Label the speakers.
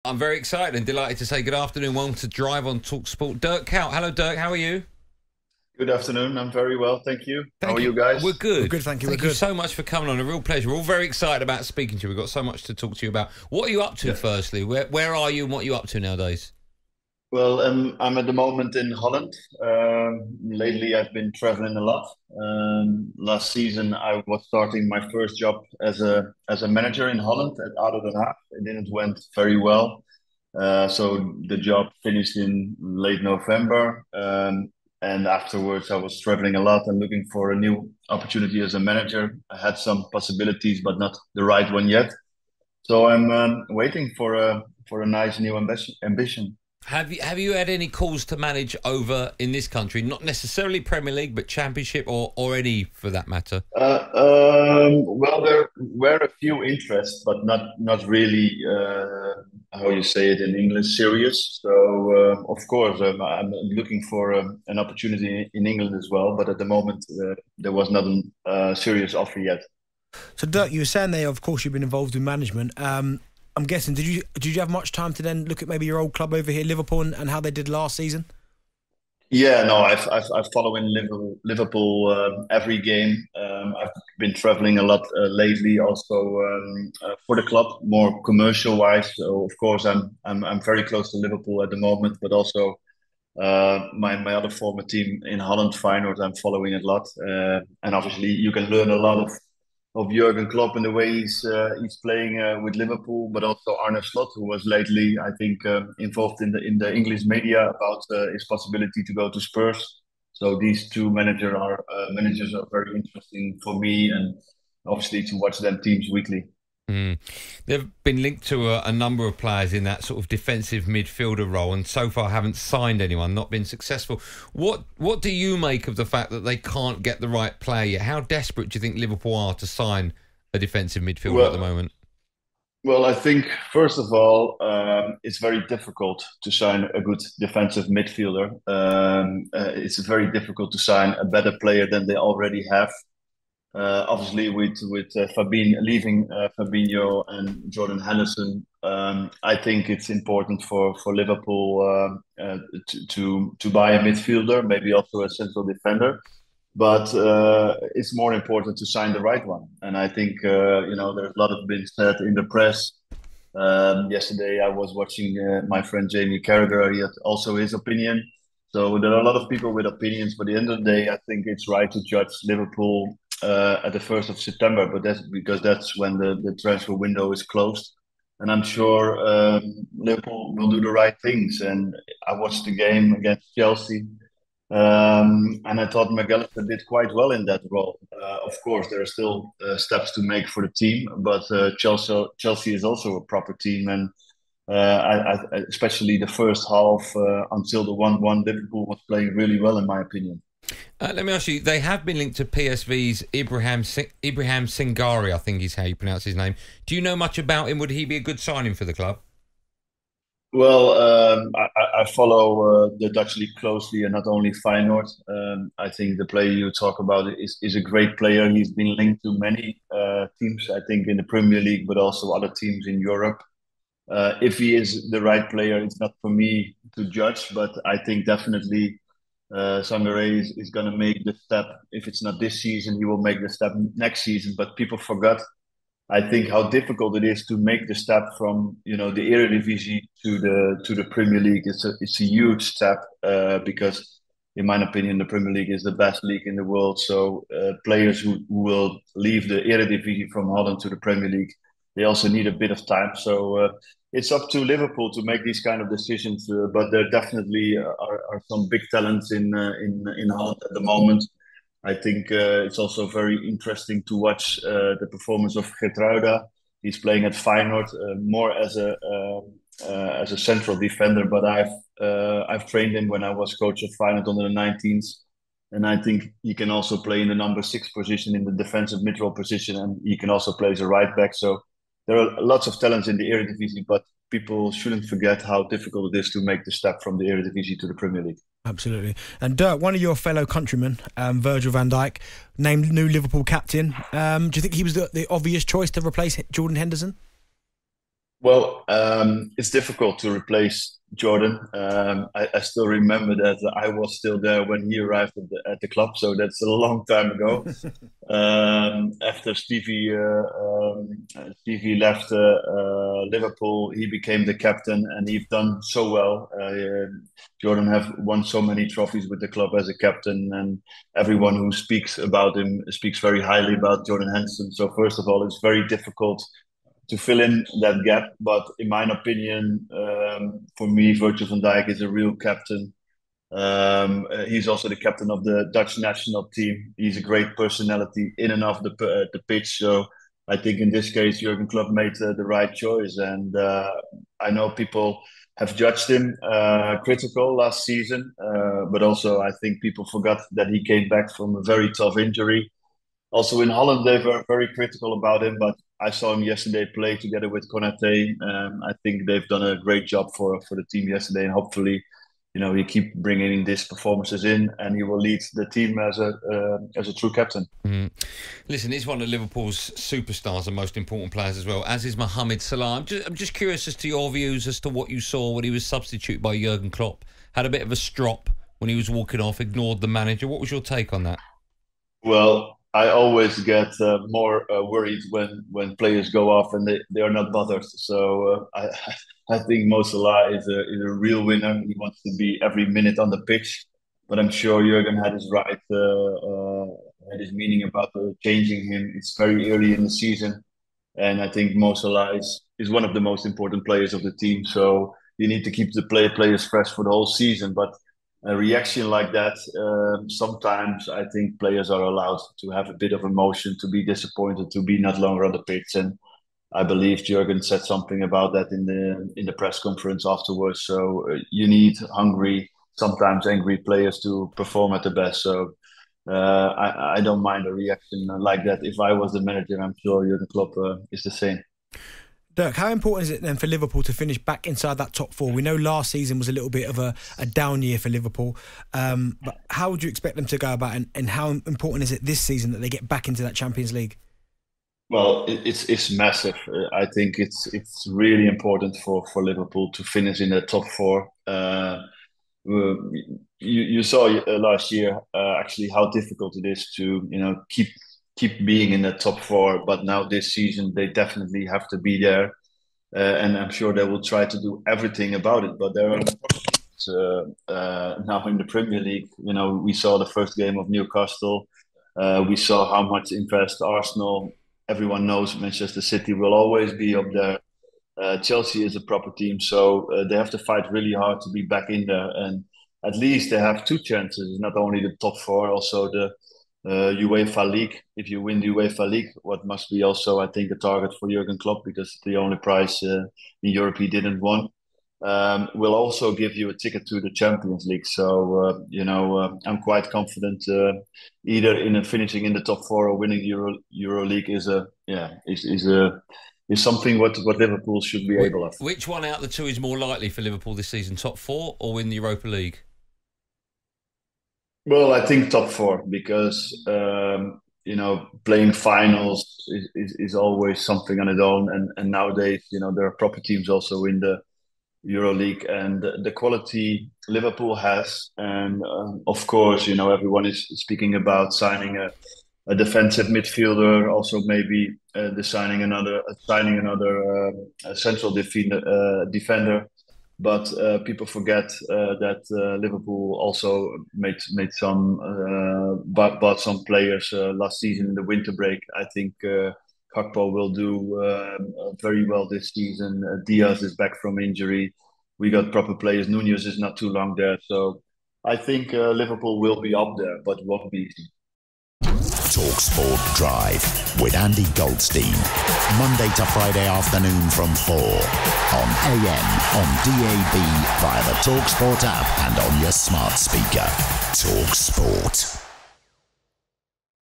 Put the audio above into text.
Speaker 1: I'm very excited and delighted to say good afternoon. Welcome to Drive on talkSPORT. Dirk Kuyt. Hello, Dirk. How are you?
Speaker 2: Good afternoon. I'm very well, thank you. How
Speaker 1: Thank
Speaker 2: are
Speaker 1: you.
Speaker 2: you guys?
Speaker 1: We're good.
Speaker 3: We're good, thank you.
Speaker 1: Thank
Speaker 3: We're
Speaker 1: you
Speaker 3: good.
Speaker 1: so much for coming on. A real pleasure. We're all very excited about speaking to you. We've got so much to talk to you about. What are you up to,
Speaker 2: Yeah.
Speaker 1: firstly? Where are you and what are you up to nowadays?
Speaker 2: Well, I'm at the moment in Holland. Lately, I've been traveling a lot. Last season, I was starting my first job as a manager in Holland at ADO Den Haag. It didn't went very well, so the job finished in late November. And afterwards, I was traveling a lot and looking for a new opportunity as a manager. I had some possibilities, but not the right one yet. So I'm waiting for a nice new ambition.
Speaker 1: Have you had any calls to manage over in this country? Not necessarily Premier League, but Championship or any for that matter.
Speaker 2: Well, there were a few interests, but not really how you say it in English, serious. So of course, I'm looking for an opportunity in England as well. But at the moment, there was not a serious offer yet.
Speaker 3: So, Dirk, you were saying there, of course, you've been involved in management. I'm guessing, did you have much time to then look at maybe your old club over here, Liverpool, and how they did last season?
Speaker 2: Yeah, no, I've following Liverpool every game. I've been traveling a lot lately, also for the club, more commercial wise. So of course, I'm very close to Liverpool at the moment, but also my other former team in Holland, Feyenoord, I'm following a lot. And obviously, you can learn a lot of Jurgen Klopp and the way he's playing with Liverpool, but also Arne Slot, who was lately, I think, involved in the English media about his possibility to go to Spurs. So these two managers are very interesting for me, and obviously to watch them teams weekly.
Speaker 1: Mm. They've been linked to a number of players in that sort of defensive midfielder role, and so far haven't signed anyone, not been successful. What do you make of the fact that they can't get the right player yet? How desperate do you think Liverpool are to sign a defensive midfielder at the
Speaker 2: Well,
Speaker 1: moment?
Speaker 2: well, I think first of all, it's very difficult to sign a good defensive midfielder. It's very difficult to sign a better player than they already have. Obviously, with leaving Fabinho and Jordan Henderson, I think it's important for Liverpool to buy a midfielder, maybe also a central defender. But it's more important to sign the right one. And I think there's a lot of been said in the press. Yesterday, I was watching my friend Jamie Carragher. He had also his opinion. So there are a lot of people with opinions, but at the end of the day, I think it's right to judge Liverpool at the 1st of September, but that's because that's when the transfer window is closed. And I'm sure Liverpool will do the right things. And I watched the game against Chelsea, and I thought McAllister did quite well in that role. Of course, there are still steps to make for the team, but Chelsea is also a proper team, and especially the first half until the 1-1, Liverpool was playing really well, in my opinion.
Speaker 1: Let me ask you, they have been linked to PSV's Ibrahim Singari, I think is how you pronounce his name. Do you know much about him? Would he be a good signing for the club?
Speaker 2: Well, I follow the Dutch league closely, and not only Feyenoord. I think the player you talk about is a great player. He's been linked to many teams, I think, in the Premier League, but also other teams in Europe. If he is the right player, it's not for me to judge, but I think definitely Sangaré is going to make the step. If it's not this season, he will make the step next season. But people forgot, I think, how difficult it is to make the step from the Eredivisie to the Premier League. It's a huge step because, in my opinion, the Premier League is the best league in the world. So players who will leave the Eredivisie from Holland to the Premier League, they also need a bit of time. So it's up to Liverpool to make these kind of decisions. But there definitely are some big talents in Holland at the moment. I think it's also very interesting to watch the performance of Geertruida. He's playing at Feyenoord more as a central defender, but I've trained him when I was coach of Feyenoord under the 19s, and I think he can also play in the number 6 position in the defensive mid role position, and he can also play as a right back. So there are lots of talents in the Eredivisie, but people shouldn't forget how difficult it is to make the step from the Eredivisie to the Premier League.
Speaker 3: Absolutely. And Dirk, one of your fellow countrymen, Virgil van Dijk, named new Liverpool captain. Do you think he was the obvious choice to replace Jordan Henderson?
Speaker 2: Well, it's difficult to replace Jordan. I still remember that I was still there when he arrived at the club, so that's a long time ago. After Stevie left Liverpool, he became the captain, and he's done so well. Jordan have won so many trophies with the club as a captain, and everyone who speaks about him speaks very highly about Jordan Henderson. So first of all, it's very difficult to fill in that gap. But in my opinion, for me, Virgil van Dijk is a real captain. He's also the captain of the Dutch national team. He's a great personality in and off the pitch. So I think in this case, Jurgen Klopp made the right choice. And I know people have judged him critical last season, but also I think people forgot that he came back from a very tough injury. Also in Holland, they were very critical about him, but I saw him yesterday play together with Konate. I think they've done a great job for the team yesterday, and hopefully, he keep bringing these performances in, and he will lead the team as a true captain.
Speaker 1: Mm. Listen, he's one of Liverpool's superstars and most important players as well, as is Mo Salah. I'm just curious as to your views as to what you saw when he was substituted by Jurgen Klopp. Had a bit of a strop when he was walking off, ignored the manager. What was your take on that?
Speaker 2: Well, I always get more worried when players go off and they are not bothered. So I think Mo Salah is a real winner. He wants to be every minute on the pitch, but I'm sure Jurgen had his had his meaning about changing him. It's very early in the season, and I think Mo Salah is one of the most important players of the team. So you need to keep the players fresh for the whole season, but a reaction like that, sometimes I think players are allowed to have a bit of emotion, to be disappointed, to be not longer on the pitch. And I believe Jurgen said something about that in the press conference afterwards. So you need hungry, sometimes angry players to perform at the best. So I don't mind a reaction like that. If I was the manager, I'm sure Jurgen Klopp is the same.
Speaker 3: Dirk, how important is it then for Liverpool to finish back inside that top four? We know last season was a little bit of a down year for Liverpool, but how would you expect them to go about it, and how important is it this season that they get back into that Champions League?
Speaker 2: Well, it's massive. I think it's really important for Liverpool to finish in the top four. You saw last year actually how difficult it is to keep being in the top four, but now this season they definitely have to be there, and I'm sure they will try to do everything about it. But there are now in the Premier League. We saw the first game of Newcastle. We saw how much invest Arsenal. Everyone knows Manchester City will always be up there. Chelsea is a proper team, so they have to fight really hard to be back in there. And at least they have two chances, not only the top four, also the UEFA League. If you win the UEFA League, what must be also, I think, a target for Jurgen Klopp, because it's the only prize in Europe he didn't win, will also give you a ticket to the Champions League. So I'm quite confident either in finishing in the top four or winning Euro League is something what Liverpool should be able of.
Speaker 1: Which one out of the two is more likely for Liverpool this season, top four or win the Europa League?
Speaker 2: Well, I think top four, because playing finals is always something on its own, and nowadays there are proper teams also in the Euro League, and the quality Liverpool has, and of course everyone is speaking about signing a defensive midfielder, also maybe signing another central defender. But people forget that Liverpool also bought some players last season in the winter break. I think Gakpo will do very well this season. Diaz is back from injury. We got proper players. Nunez is not too long there. So I think Liverpool will be up there, but won't be easy.
Speaker 4: talkSPORT Drive with Andy Goldstein. Monday to Friday afternoon from 4 on AM, on DAB, via the talkSPORT app and on your smart speaker. talkSPORT.